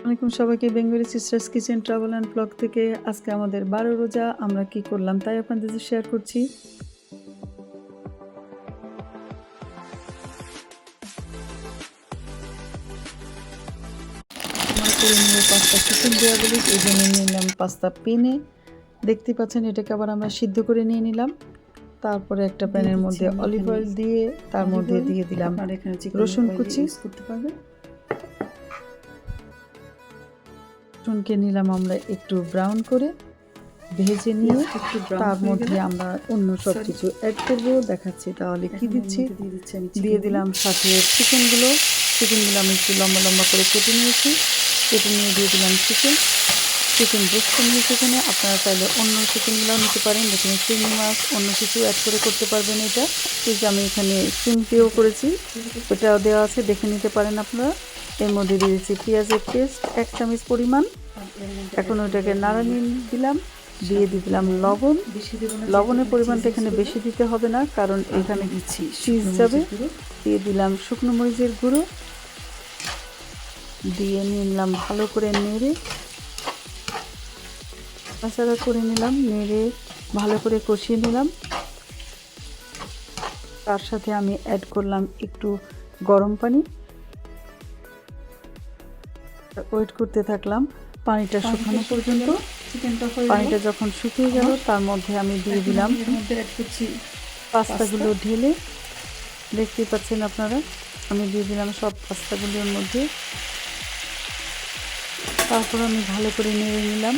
আসসালামু সবাইকে Bengali sisters kitchen travel and blog থেকে আজকে আমাদের 12 রোজা আমরা কি করলাম তাই আপনাদের সাথে শেয়ার করছি। আমরা করে নিব পাস্তা চিকেন দেওয়া বলি, এই জন্য নিলাম পাস্তা পেনে। দেখতে পাচ্ছেন এটাকে আবার আমরা সিদ্ধ করে নিয়ে নিলাম। তারপরে একটা প্যানের মধ্যে অলিভ অয়েল দিয়ে তার মধ্যে দিয়ে দিলাম রসুন কুচি করতে পারবেন। রসুনকে নিলাম আমরা একটু ব্রাউন করে ভেজে নিয়ে তার মধ্যে আমরা অন্য সব কিছু অ্যাড করবো, দেখাচ্ছি তাহলে কি দিচ্ছি। দিয়ে দিলাম সাথে চিকেনগুলো আমি একটু লম্বা লম্বা করে কেটে নিয়েছি, কেটে নিয়ে দিয়ে দিলাম চিকেন ব্রেস্ট নিয়েছি এখানে। আপনারা চাইলে অন্য চিকেনগুলোও নিতে পারেন, যেখানে চিংড়ি মাছ অন্য কিছু অ্যাড করে করতে পারবেন। এটা ঠিক আমি এখানে সিম্পিও করেছি, ওটাও দেওয়া আছে, দেখে নিতে পারেন আপনারা। এর মধ্যে দিয়ে দিচ্ছি পেঁয়াজের পেস্ট 1 চামচ পরিমাণ। এখন ওইটাকে নাড়া নিয়ে দিলাম, দিয়ে দিলাম লবণ। লবণের পরিমাণটা এখানে বেশি দিতে হবে না, কারণ এখানে চিজ যাবে। দিয়ে দিলাম শুকনো মরিচের গুঁড়ো, দিয়ে নিলাম ভালো করে নেড়ে নাড়াচাড়া করে নিলাম, নেড়ে ভালো করে কষিয়ে নিলাম। তার সাথে আমি অ্যাড করলাম একটু গরম পানি। ওয়েট করতে থাকলাম পানিটা শুকানো পর্যন্ত। পানিটা যখন শুকিয়ে গেল তার মধ্যে আমি দিয়ে দিলাম পাস্তাগুলো ঢেলে। দেখতে পাচ্ছেন আপনারা, আমি দিয়ে দিলাম সব পাস্তাগুলোর মধ্যে। তারপর আমি ভালো করে নেড়ে নিলাম,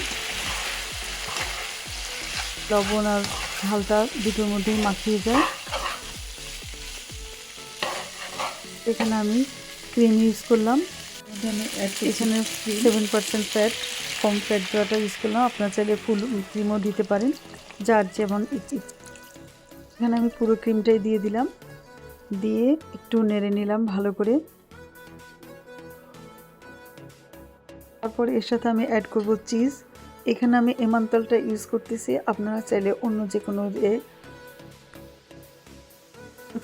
লবণ আর ঝালটা দুটোর মধ্যেই মাখিয়ে যায়। এখানে আমি ক্রিম ইউজ করলাম, এখানে 7% ফ্যাট, কম ফ্যাট দেওয়াটা ইউজ করলাম। আপনারা চাইলে ফুল ক্রিমও দিতে পারেন, যার যেমন ইচ্ছে। এখানে আমি পুরো ক্রিমটাই দিয়ে দিলাম, দিয়ে একটু নেড়ে নিলাম ভালো করে। তারপর এর সাথে আমি অ্যাড করব চিজ। এখানে আমি এমান্তালটা ইউজ করতেছি, আপনারা চাইলে অন্য যে কোনো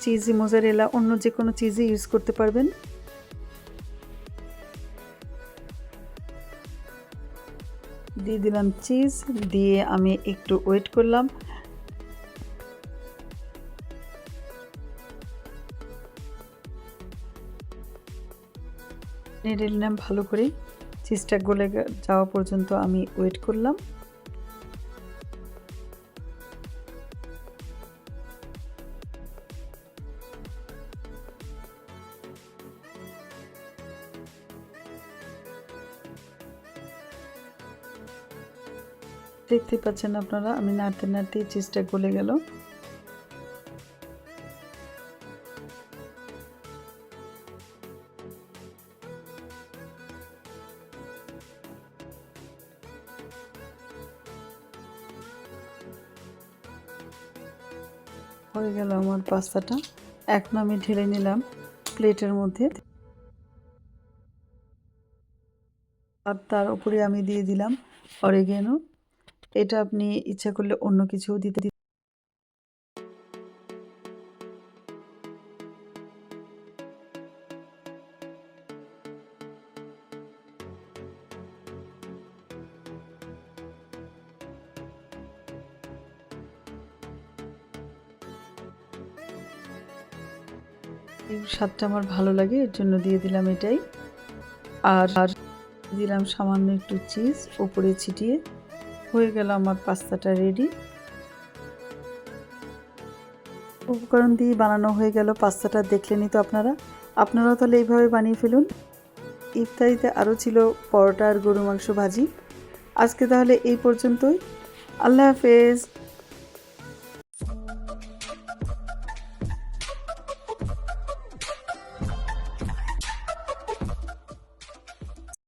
চিজি মোজারেলা অন্য যে কোনো চিজই ইউজ করতে পারবেন। দিয়ে দিলাম চিজ, দিয়ে আমি একটু ওয়েট করলাম। নেড়ে নিলাম ভালো করে, চিজটা গলে যাওয়া পর্যন্ত আমি ওয়েট করলাম। দেখতে পাচ্ছেন আপনারা, আমি নাড়তে নাড়তে চিজটা গলে গেল। হয়ে গেল আমার পাস্তাটা। এখন আমি ঢেলে নিলাম প্লেটের মধ্যে, আর তার উপরে আমি দিয়ে দিলাম অরিগ্যানো। এটা আপনি ইচ্ছা করলে অন্য কিছুও দিতে এই স্বাদটা আমার ভালো লাগে, এর জন্য দিয়ে দিলাম এটাই। আর দিলাম সামান্য একটু চিজ উপরে ছিটিয়ে। হয়ে গেল আমার পাস্তাটা রেডি। উপকরণ দিয়ে বানানো হয়ে গেল পাস্তাটা, দেখলেনই তো আপনারাও তাহলে এইভাবে বানিয়ে ফেলুন। ইফতারিতে আরও ছিল পরোটা আর গরু মাংস ভাজি। আজকে তাহলে এই পর্যন্তই। আল্লাহ হাফেজ।